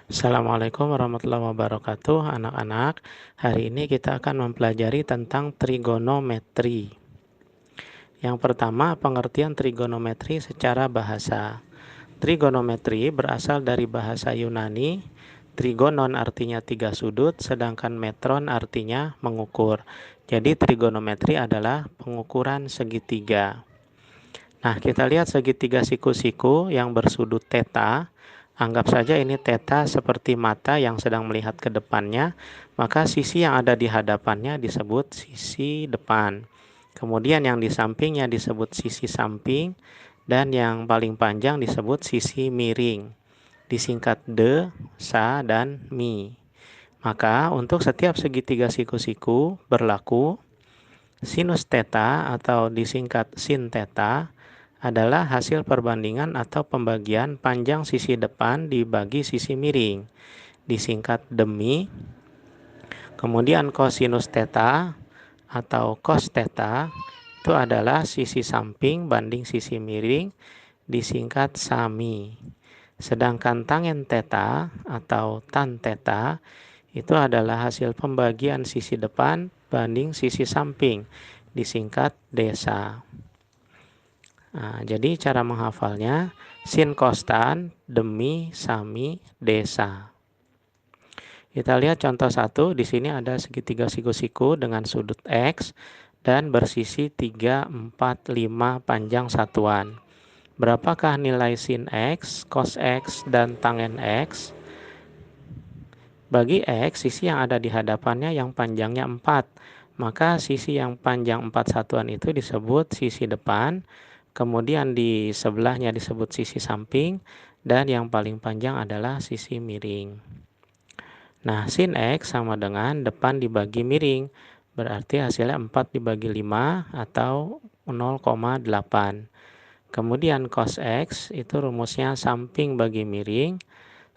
Assalamualaikum warahmatullahi wabarakatuh, anak-anak. Hari ini kita akan mempelajari tentang trigonometri. Yang pertama, pengertian trigonometri secara bahasa. Trigonometri berasal dari bahasa Yunani. Trigonon artinya tiga sudut, sedangkan metron artinya mengukur. Jadi trigonometri adalah pengukuran segitiga. Nah, kita lihat segitiga siku-siku yang bersudut theta. Anggap saja ini theta seperti mata yang sedang melihat ke depannya, maka sisi yang ada di hadapannya disebut sisi depan. Kemudian yang di sampingnya disebut sisi samping, dan yang paling panjang disebut sisi miring. Disingkat de, sa, dan mi. Maka untuk setiap segitiga siku-siku berlaku sinus theta atau disingkat sin theta adalah hasil perbandingan atau pembagian panjang sisi depan dibagi sisi miring, disingkat demi. Kemudian kosinus theta atau cos theta itu adalah sisi samping banding sisi miring, disingkat sami. Sedangkan tangen theta atau tan theta itu adalah hasil pembagian sisi depan banding sisi samping, disingkat desa. Nah, jadi cara menghafalnya sin kostan demi sami desa. Kita lihat contoh satu. Di sini ada segitiga siku-siku dengan sudut X dan bersisi 3, 4, 5 panjang satuan. Berapakah nilai sin X, cos X, dan tangen X? Bagi X, sisi yang ada di hadapannya yang panjangnya 4. Maka sisi yang panjang 4 satuan itu disebut sisi depan. Kemudian di sebelahnya disebut sisi samping, dan yang paling panjang adalah sisi miring. Nah, sin X sama dengan depan dibagi miring, berarti hasilnya 4 dibagi 5 atau 0,8. Kemudian cos X itu rumusnya samping bagi miring,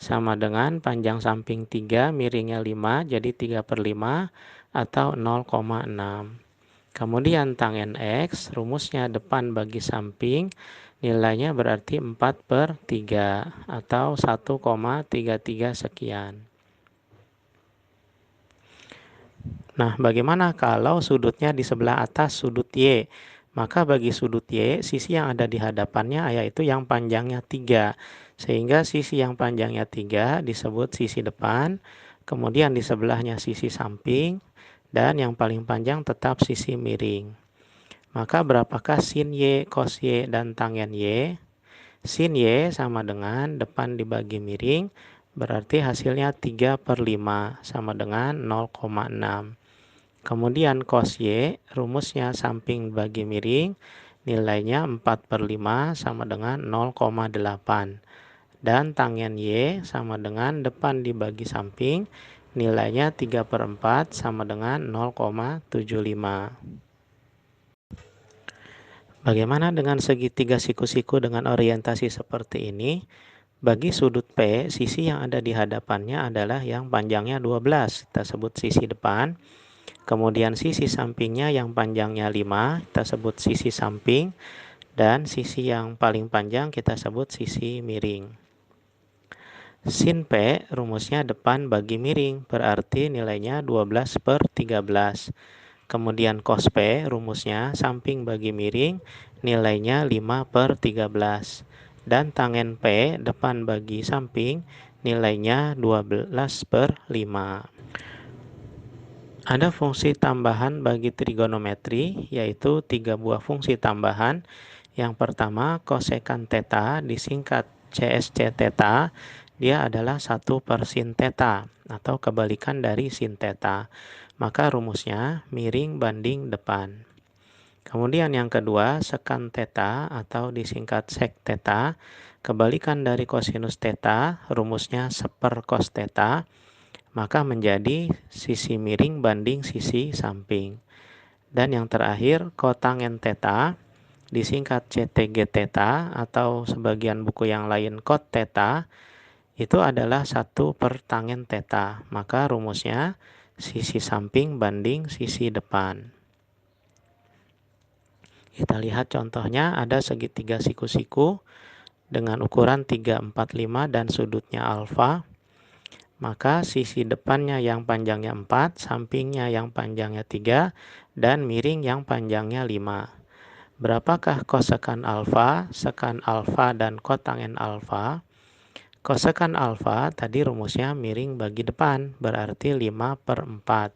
sama dengan panjang samping 3, miringnya 5, jadi 3/5 atau 0,6. Kemudian tangen X, rumusnya depan bagi samping, nilainya berarti 4/3 atau 1,33 sekian. Nah, bagaimana kalau sudutnya di sebelah atas sudut Y? Maka bagi sudut Y, sisi yang ada di hadapannya yaitu yang panjangnya 3. Sehingga sisi yang panjangnya 3 disebut sisi depan, kemudian di sebelahnya sisi samping, dan yang paling panjang tetap sisi miring. Maka berapakah sin Y, cos Y, dan tangen Y? Sin Y sama dengan depan dibagi miring, berarti hasilnya 3/5 sama dengan 0,6. Kemudian cos Y, rumusnya samping bagi miring, nilainya 4/5 sama dengan 0,8. Dan tangen Y sama dengan depan dibagi samping, nilainya 3/4 sama dengan 0,75. Bagaimana dengan segitiga siku-siku dengan orientasi seperti ini? Bagi sudut P, sisi yang ada di hadapannya adalah yang panjangnya 12, kita sebut sisi depan. Kemudian sisi sampingnya yang panjangnya 5, kita sebut sisi samping. Dan sisi yang paling panjang kita sebut sisi miring. Sin P rumusnya depan bagi miring, berarti nilainya 12/13. Kemudian cos P rumusnya samping bagi miring, nilainya 5/13. Dan tangen P depan bagi samping, nilainya 12/5. Ada fungsi tambahan bagi trigonometri, yaitu 3 buah fungsi tambahan. Yang pertama, kosekan theta disingkat CSC theta, dia adalah 1/sin theta atau kebalikan dari sin theta. Maka rumusnya miring banding depan. Kemudian yang kedua, sekan theta atau disingkat sek theta, kebalikan dari kosinus theta, rumusnya 1/cos theta, maka menjadi sisi miring banding sisi samping. Dan yang terakhir, kotangen theta disingkat CTG theta atau sebagian buku yang lain cot theta, itu adalah 1/tangen theta. Maka rumusnya sisi samping banding sisi depan. Kita lihat contohnya, ada segitiga siku-siku dengan ukuran 3, 4, 5 dan sudutnya alfa. maka sisi depannya yang panjangnya 4, sampingnya yang panjangnya 3, dan miring yang panjangnya 5. Berapakah kosekan alfa, sekan alfa, dan kotangen alfa? Kosekan alfa tadi rumusnya miring bagi depan, berarti 5/4.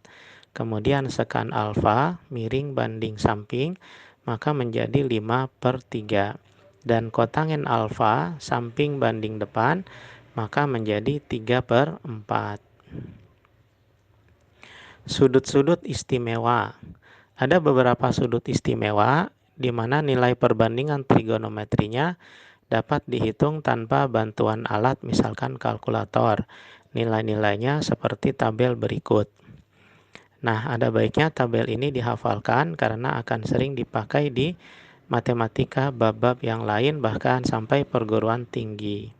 Kemudian sekan alfa miring banding samping, maka menjadi 5/3. Dan kotangen alfa samping banding depan, maka menjadi 3/4. Sudut-sudut istimewa. Ada beberapa sudut istimewa di mana nilai perbandingan trigonometrinya dapat dihitung tanpa bantuan alat, misalkan kalkulator. Nilai-nilainya seperti tabel berikut. Nah, ada baiknya tabel ini dihafalkan karena akan sering dipakai di matematika bab-bab yang lain, bahkan sampai perguruan tinggi.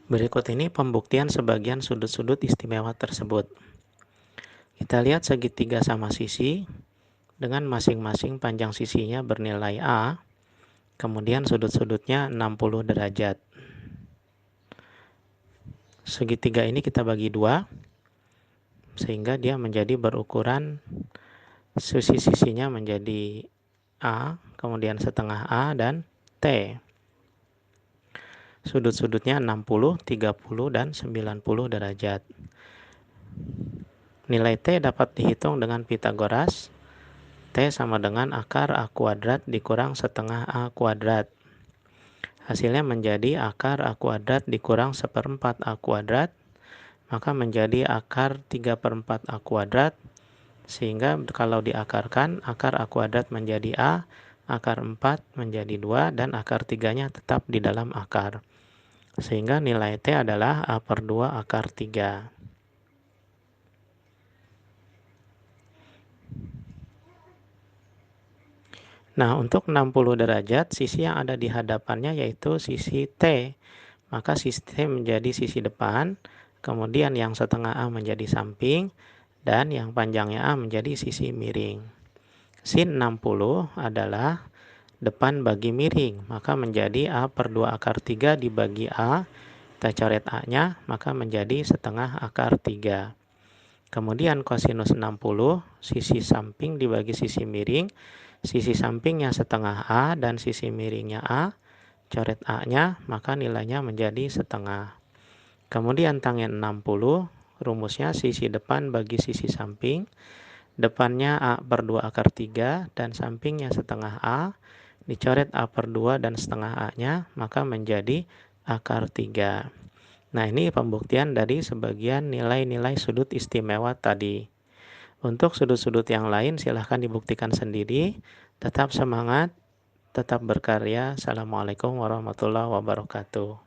Berikut ini pembuktian sebagian sudut-sudut istimewa tersebut. Kita lihat segitiga sama sisi dengan masing-masing panjang sisinya bernilai A, kemudian sudut-sudutnya 60 derajat. Segitiga ini kita bagi dua, sehingga dia menjadi berukuran sisi-sisinya menjadi A, kemudian setengah A, dan T. Sudut-sudutnya 60, 30, dan 90 derajat. Nilai T dapat dihitung dengan Pitagoras. T sama dengan akar A kuadrat dikurang setengah A kuadrat. Hasilnya menjadi akar A kuadrat dikurang 1/4 A kuadrat, maka menjadi akar 3/4 A kuadrat, sehingga kalau diakarkan, akar A kuadrat menjadi A, akar 4 menjadi 2, dan akar 3-nya tetap di dalam akar. Sehingga nilai T adalah A/2 akar 3. Nah, untuk 60 derajat, sisi yang ada di hadapannya yaitu sisi T. Maka sisi T menjadi sisi depan, kemudian yang setengah A menjadi samping, dan yang panjangnya A menjadi sisi miring. Sin 60 adalah depan bagi miring, maka menjadi A/2 akar 3 dibagi A, kita coret A-nya, maka menjadi setengah akar 3. Kemudian kosinus 60, sisi samping dibagi sisi miring, sisi sampingnya setengah A dan sisi miringnya A, coret A-nya, maka nilainya menjadi setengah. Kemudian tangen 60, rumusnya sisi depan bagi sisi samping, depannya A/2 akar 3 dan sampingnya setengah A, dicoret A/2 dan setengah A-nya, maka menjadi akar 3. Nah, ini pembuktian dari sebagian nilai-nilai sudut istimewa tadi. Untuk sudut-sudut yang lain silahkan dibuktikan sendiri. Tetap semangat, tetap berkarya. Assalamualaikum warahmatullahi wabarakatuh.